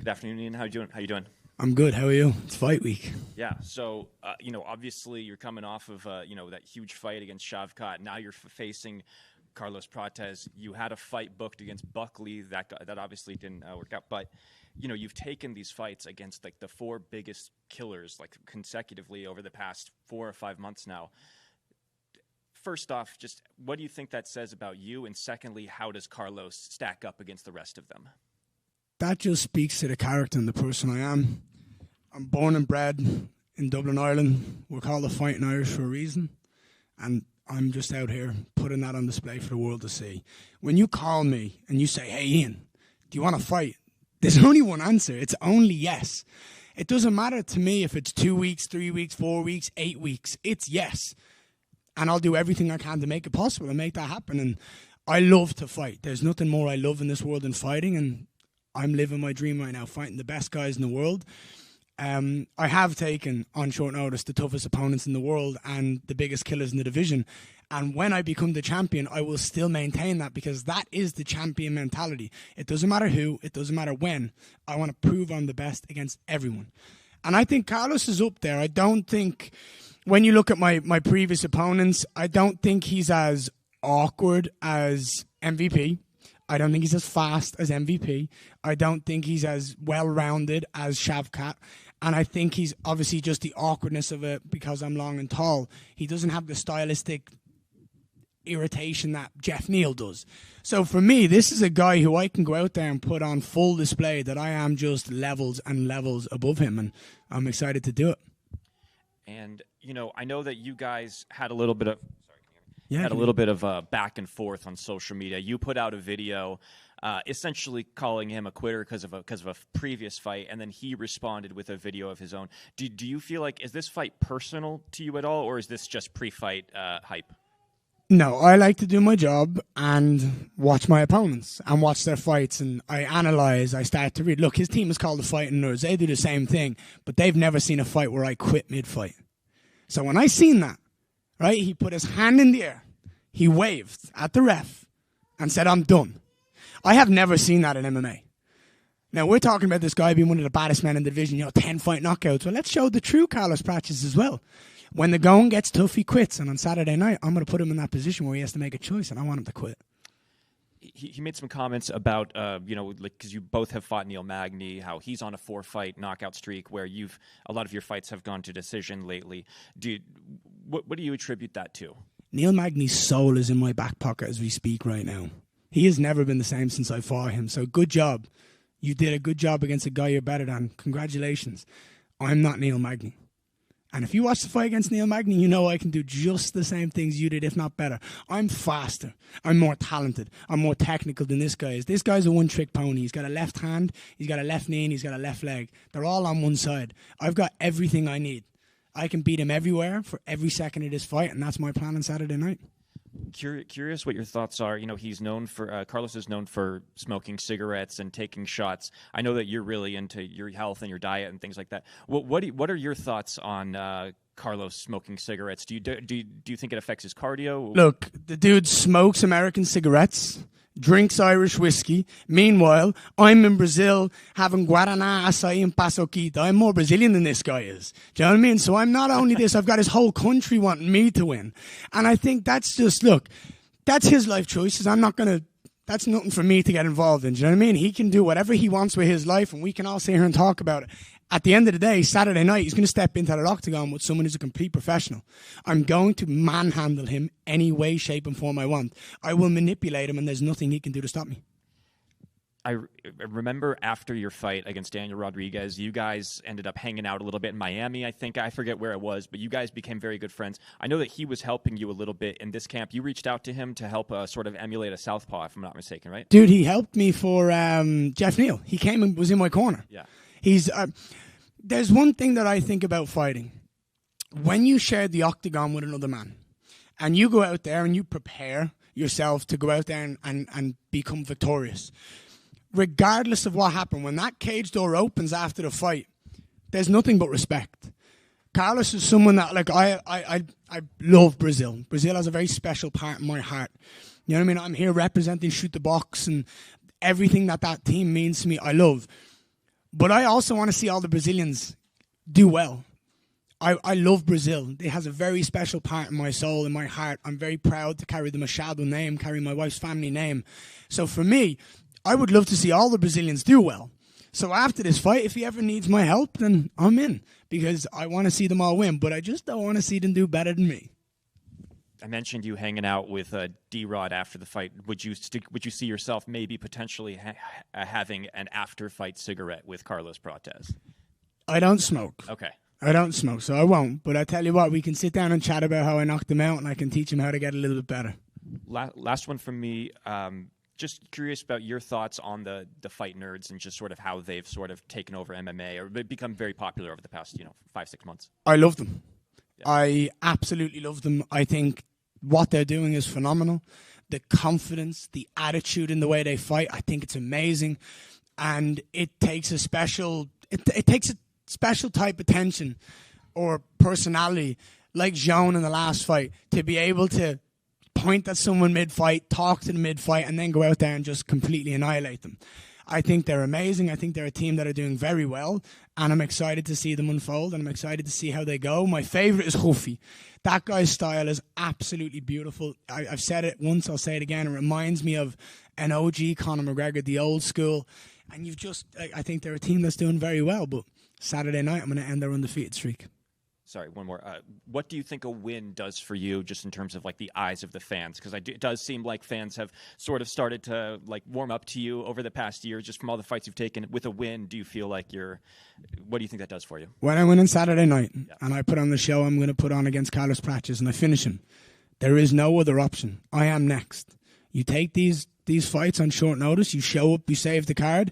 Good afternoon, Ian. How you doing? I'm good. How are you? It's fight week. Yeah. So, obviously you're coming off of, that huge fight against Shavkat. Now you're facing Carlos Prates. You had a fight booked against Buckley. That obviously didn't work out. But, you've taken these fights against like the four biggest killers like consecutively over the past 4 or 5 months now. First off, just what do you think that says about you? And secondly, how does Carlos stack up against the rest of them? That just speaks to the character and the person I am. I'm born and bred in Dublin, Ireland. We're called the Fighting Irish for a reason. And I'm just out here putting that on display for the world to see. When you call me and you say, hey, Ian, do you want to fight? There's only one answer. It's only yes. It doesn't matter to me if it's 2 weeks, 3 weeks, 4 weeks, 8 weeks. It's yes. And I'll do everything I can to make it possible and make that happen. And I love to fight. There's nothing more I love in this world than fighting. And I'm living my dream right now, fighting the best guys in the world. I have taken, on short notice, the toughest opponents in the world and the biggest killers in the division. And when I become the champion, I will still maintain that because that is the champion mentality. It doesn't matter who, it doesn't matter when. I want to prove I'm the best against everyone. And I think Carlos is up there. I don't think, when you look at my previous opponents, I don't think he's as awkward as MVP. I don't think he's as fast as MVP. I don't think he's as well-rounded as Shavkat. And I think he's obviously just the awkwardness of it because I'm long and tall. He doesn't have the stylistic irritation that Jeff Neal does. So for me, this is a guy who I can go out there and put on full display that I am just levels and levels above him. And I'm excited to do it. And, I know that you guys had a little bit of... had a little bit of back and forth on social media. You put out a video essentially calling him a quitter because of a previous fight, and then he responded with a video of his own. Do you feel like, is this fight personal to you at all, or is this just pre-fight hype? No, I like to do my job and watch my opponents and watch their fights, and I analyze, I start to read. Look, his team is called the Fighting Nerds. They do the same thing, but they've never seen a fight where I quit mid-fight. So when I seen that, right, he put his hand in the air, he waved at the ref and said, I'm done. I have never seen that in MMA. Now, we're talking about this guy being one of the baddest men in the division, 10-fight knockouts. Well, let's show the true Carlos Prates as well. When the going gets tough, he quits. And on Saturday night, I'm going to put him in that position where he has to make a choice, and I want him to quit. He made some comments about, because you both have fought Neil Magny, how he's on a 4-fight knockout streak where a lot of your fights have gone to decision lately. What do you attribute that to? Neil Magny's soul is in my back pocket as we speak right now. He has never been the same since I fought him. So good job. You did a good job against a guy you're better than. Congratulations. I'm not Neil Magny. And if you watch the fight against Neil Magny, you know I can do just the same things you did, if not better. I'm faster. I'm more talented. I'm more technical than this guy is. This guy's a one-trick pony. He's got a left hand, he's got a left knee, and he's got a left leg. They're all on one side. I've got everything I need. I can beat him everywhere for every second of this fight, and that's my plan on Saturday night. Curious what your thoughts are. He's known for Carlos is known for smoking cigarettes and taking shots. I know that you're really into your health and your diet and things like that. What are your thoughts on Carlos smoking cigarettes? Do you think it affects his cardio? Look, the dude smokes American cigarettes, drinks Irish whiskey. Meanwhile, I'm in Brazil having Guaraná, açaí, and paçoquita. I'm more Brazilian than this guy is. Do you know what I mean? So I'm not only this, I've got his whole country wanting me to win. And I think that's just, look, that's his life choices. That's nothing for me to get involved in. Do you know what I mean? He can do whatever he wants with his life, and we can all sit here and talk about it. At the end of the day, Saturday night, he's going to step into the octagon with someone who's a complete professional. I'm going to manhandle him any way, shape, and form I want. I will manipulate him, and there's nothing he can do to stop me. I remember after your fight against Daniel Rodriguez, you guys ended up hanging out a little bit in Miami, I think. I forget where it was, but you guys became very good friends. I know that he was helping you a little bit in this camp. You reached out to him to help sort of emulate a southpaw, if I'm not mistaken, right? Dude, he helped me for Jeff Neal. He came and was in my corner. Yeah. There's one thing that I think about fighting. When you share the octagon with another man, and you go out there and you prepare yourself to go out there and become victorious, regardless of what happened, when that cage door opens after the fight, there's nothing but respect. Carlos is someone that, like, I love Brazil. Brazil has a very special part in my heart. You know what I mean? I'm here representing Shoot the Box and everything that team means to me, I love. But I also want to see all the Brazilians do well. I love Brazil. It has a very special part in my soul, in my heart. I'm very proud to carry the Machado name, carry my wife's family name. So for me, I would love to see all the Brazilians do well. So after this fight, if he ever needs my help, then I'm in. Because I want to see them all win. But I just don't want to see them do better than me. I mentioned you hanging out with D-Rod after the fight. Would you see yourself maybe potentially having an after-fight cigarette with Carlos Prates? I don't smoke. Okay. I don't smoke, so I won't. But I tell you what, we can sit down and chat about how I knocked him out, and I can teach him how to get a little bit better. Last one from me. Just curious about your thoughts on the fight nerds and just sort of how they've sort of taken over MMA or become very popular over the past 5-6 months. I love them. Yeah. I absolutely love them. I think what they're doing is phenomenal. The confidence, the attitude in the way they fight, I think it's amazing. And it takes a special type of attention or personality like Jean in the last fight to be able to point at someone mid-fight, talk to them mid-fight, and then go out there and just completely annihilate them. I think they're amazing. I think they're a team that are doing very well, and I'm excited to see them unfold, and I'm excited to see how they go. My favorite is Rufi. That guy's style is absolutely beautiful. I've said it once, I'll say it again. It reminds me of an OG Conor McGregor, the old school, and I think they're a team that's doing very well, but Saturday night I'm going to end their undefeated streak. Sorry, one more. What do you think a win does for you, just in terms of like the eyes of the fans? Because it does seem like fans have sort of started to like warm up to you over the past year, just from all the fights you've taken. With a win, do you feel like what do you think that does for you? When I win on Saturday night and I put on the show I'm going to put on against Carlos Prates and I finish him, there is no other option. I am next. You take these fights on short notice, you show up, you save the card.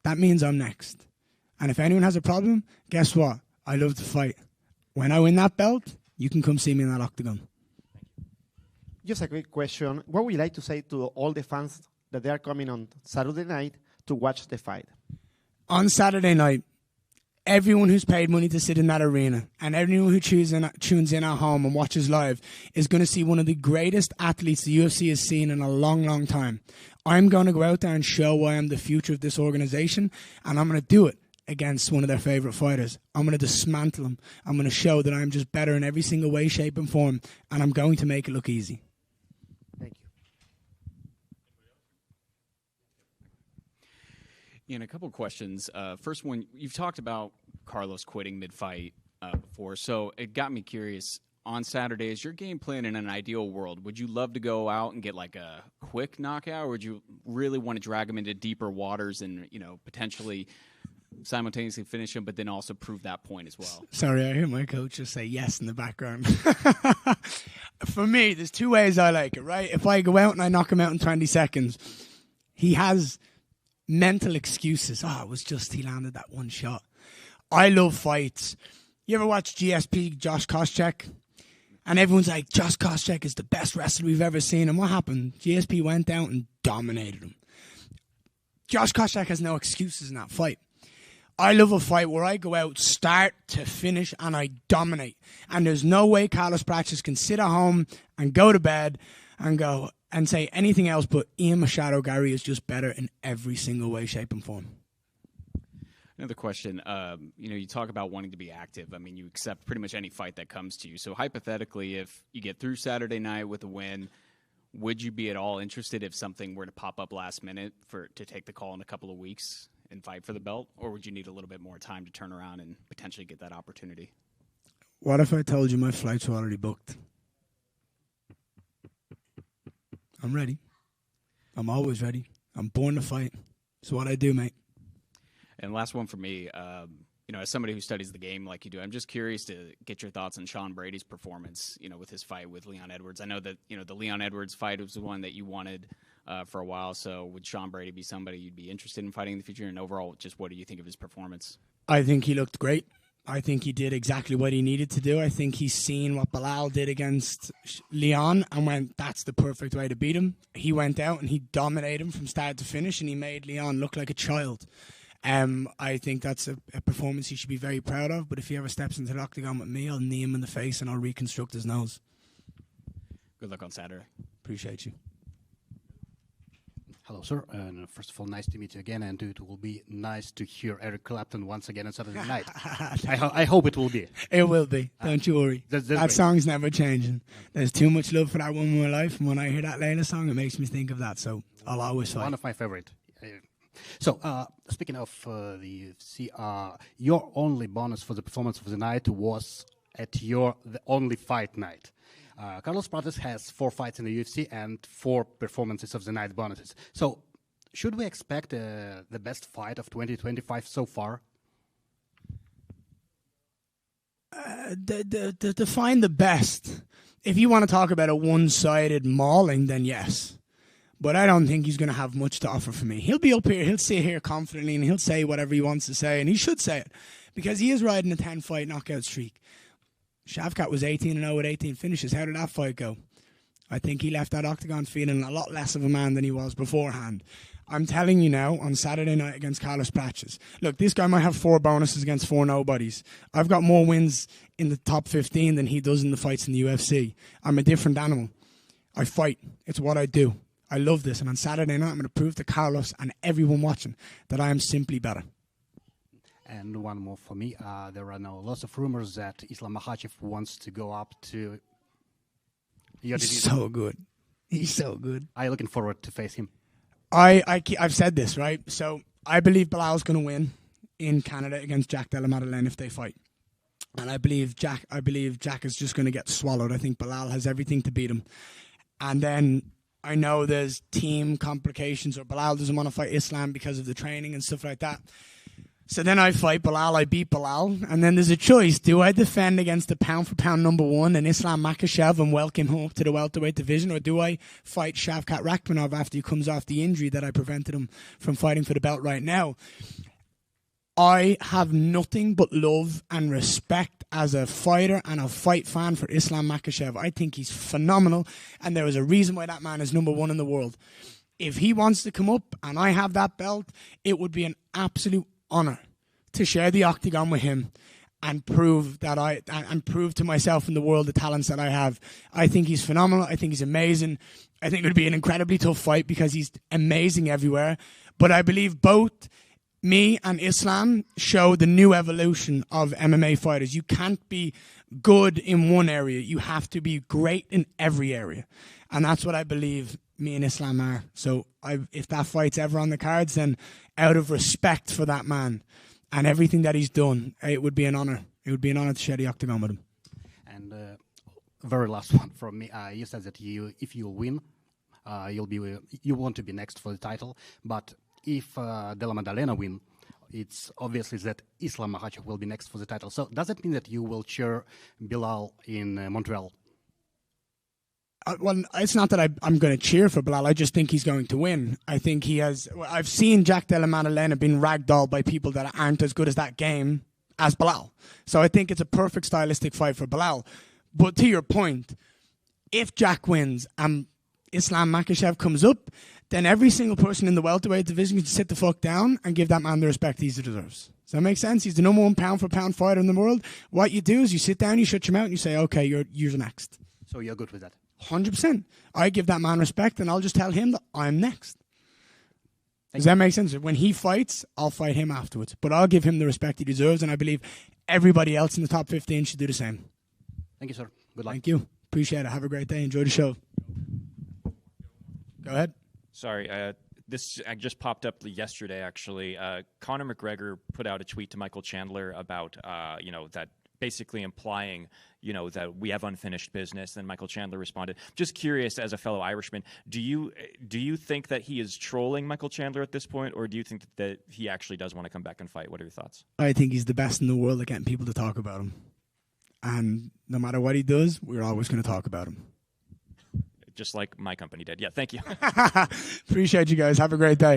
That means I'm next. And if anyone has a problem, guess what? I love to fight. When I win that belt, you can come see me in that octagon. Just a quick question. What would you like to say to all the fans that they are coming on Saturday night to watch the fight? On Saturday night, everyone who's paid money to sit in that arena and everyone who tunes in at home and watches live is going to see one of the greatest athletes the UFC has seen in a long, long time. I'm going to go out there and show why I'm the future of this organization, and I'm going to do it against one of their favorite fighters. I'm going to dismantle him. I'm going to show that I'm just better in every single way, shape, and form, and I'm going to make it look easy. Thank you. Ian, a couple of questions. First one, you've talked about Carlos quitting mid-fight before, so it got me curious. On Saturday, is your game plan in an ideal world? Would you love to go out and get like a quick knockout, or would you really want to drag him into deeper waters and potentially simultaneously finish him, but then also prove that point as well? Sorry, I hear my coach just say yes in the background. For me, there's two ways I like it, right? If I go out and I knock him out in 20 seconds, he has mental excuses. It was just he landed that one shot. I love fights. You ever watch GSP, Josh Koscheck? And everyone's like, Josh Koscheck is the best wrestler we've ever seen. And what happened? GSP went out and dominated him. Josh Koscheck has no excuses in that fight. I love a fight where I go out start to finish and I dominate. And there's no way Carlos Prates can sit at home and go to bed and go and say anything else but Ian Machado Garry is just better in every single way, shape, and form. Another question. You talk about wanting to be active. I mean, you accept pretty much any fight that comes to you. So hypothetically, if you get through Saturday night with a win, would you be at all interested if something were to pop up last minute to take the call in a couple of weeks and fight for the belt? Or would you need a little bit more time to turn around and potentially get that opportunity? What if I told you my flights were already booked? I'm ready. I'm always ready. I'm born to fight. It's what I do, mate. And last one for me, as somebody who studies the game like you do, I'm just curious to get your thoughts on Sean Brady's performance, with his fight with Leon Edwards. I know that, the Leon Edwards fight was the one that you wanted for a while. So would Sean Brady be somebody you'd be interested in fighting in the future? And overall, just what do you think of his performance? I think he looked great. I think he did exactly what he needed to do. I think he's seen what Bilal did against Leon and went, that's the perfect way to beat him. He went out and he dominated him from start to finish and he made Leon look like a child. I think that's a performance he should be very proud of, but if he ever steps into the octagon with me, I'll knee him in the face and I'll reconstruct his nose. Good luck on Saturday. Appreciate you. Hello, sir. And first of all, nice to meet you again. And it will be nice to hear Eric Clapton once again on Saturday night. I hope it will be. It will be. Don't you worry. That's that great. song's never changing. There's too much love for that one more life. And when I hear that Layla song, it makes me think of that. So I'll always fight. One of my favorite. So, speaking of the UFC, your only bonus for the performance of the night was at the only fight night. Carlos Prates has 4 fights in the UFC and 4 performances of the night bonuses. So, should we expect the best fight of 2025 so far? Define the best. If you want to talk about a one-sided mauling, then yes. But I don't think he's going to have much to offer for me. He'll be up here, he'll sit here confidently, and he'll say whatever he wants to say, and he should say it, because he is riding a 10-fight knockout streak. Shavkat was 18-0 with 18 finishes. How did that fight go? I think he left that octagon feeling a lot less of a man than he was beforehand. I'm telling you now, on Saturday night against Carlos Prates, look, this guy might have 4 bonuses against 4 nobodies. I've got more wins in the top 15 than he does in the fights in the UFC. I'm a different animal. I fight. It's what I do. I love this. And on Saturday night, I'm going to prove to Carlos and everyone watching that I am simply better. And one more for me. There are now lots of rumors that Islam Makhachev wants to go up to your He's division. so good. He's so good. Are you looking forward to face him? I've said this, right? So I believe Bilal's going to win in Canada against Jack Della Maddalena if they fight. And I believe Jack is just going to get swallowed. I think Bilal has everything to beat him. And then I know there's team complications, or Bilal doesn't want to fight Islam because of the training and stuff like that. So then I fight Bilal, I beat Bilal, and then there's a choice. Do I defend against the pound-for-pound number 1 and Islam Makhachev and welcome him up to the welterweight division, or do I fight Shavkat Rakhmonov after he comes off the injury that I prevented him from fighting for the belt right now? I have nothing but love and respect as a fighter and a fight fan for Islam Makhachev. I think he's phenomenal, and there is a reason why that man is number 1 in the world. If he wants to come up and I have that belt, it would be an absolute honor to share the octagon with him and prove to myself and the world the talents that I have. I think he's phenomenal. I think he's amazing. I think it would be an incredibly tough fight because he's amazing everywhere. But I believe both me and Islam show the new evolution of MMA fighters. You can't be good in one area. You have to be great in every area. And that's what I believe me and Islam are. So if that fight's ever on the cards, then out of respect for that man and everything that he's done, it would be an honor. It would be an honor to share the octagon with him. And very last one from me. You said that if you win, you want to be next for the title. But if Della Maddalena win, it's obviously that Islam Makhachev will be next for the title. So does it mean that you will cheer Bilal in Montreal? Well, it's not that I'm going to cheer for Bilal. I just think he's going to win. I think he has. I've seen Jack Della Maddalena being ragdolled by people that aren't as good as that game as Bilal. So I think it's a perfect stylistic fight for Bilal. But to your point, if Jack wins and Islam Makhachev comes up, then every single person in the welterweight division can sit the fuck down and give that man the respect he deserves. Does that make sense? He's the number 1 pound-for-pound fighter in the world. What you do is you sit down, you shut your mouth, and you say, okay, you're next. So you're good with that? 100%. I give that man respect, and I'll just tell him that I'm next. Does that make sense? When he fights, I'll fight him afterwards. But I'll give him the respect he deserves, and I believe everybody else in the top 15 should do the same. Thank you, sir. Good luck. Thank you. Appreciate it. Have a great day. Enjoy the show. Go ahead. Sorry, this just popped up yesterday, actually. Conor McGregor put out a tweet to Michael Chandler about, that basically implying, that we have unfinished business. Then Michael Chandler responded. Just curious, as a fellow Irishman, do you think that he is trolling Michael Chandler at this point, or do you think that he actually does want to come back and fight? What are your thoughts? I think he's the best in the world at getting people to talk about him. And no matter what he does, we're always going to talk about him. Just like my company did. Yeah, thank you. Appreciate you guys. Have a great day.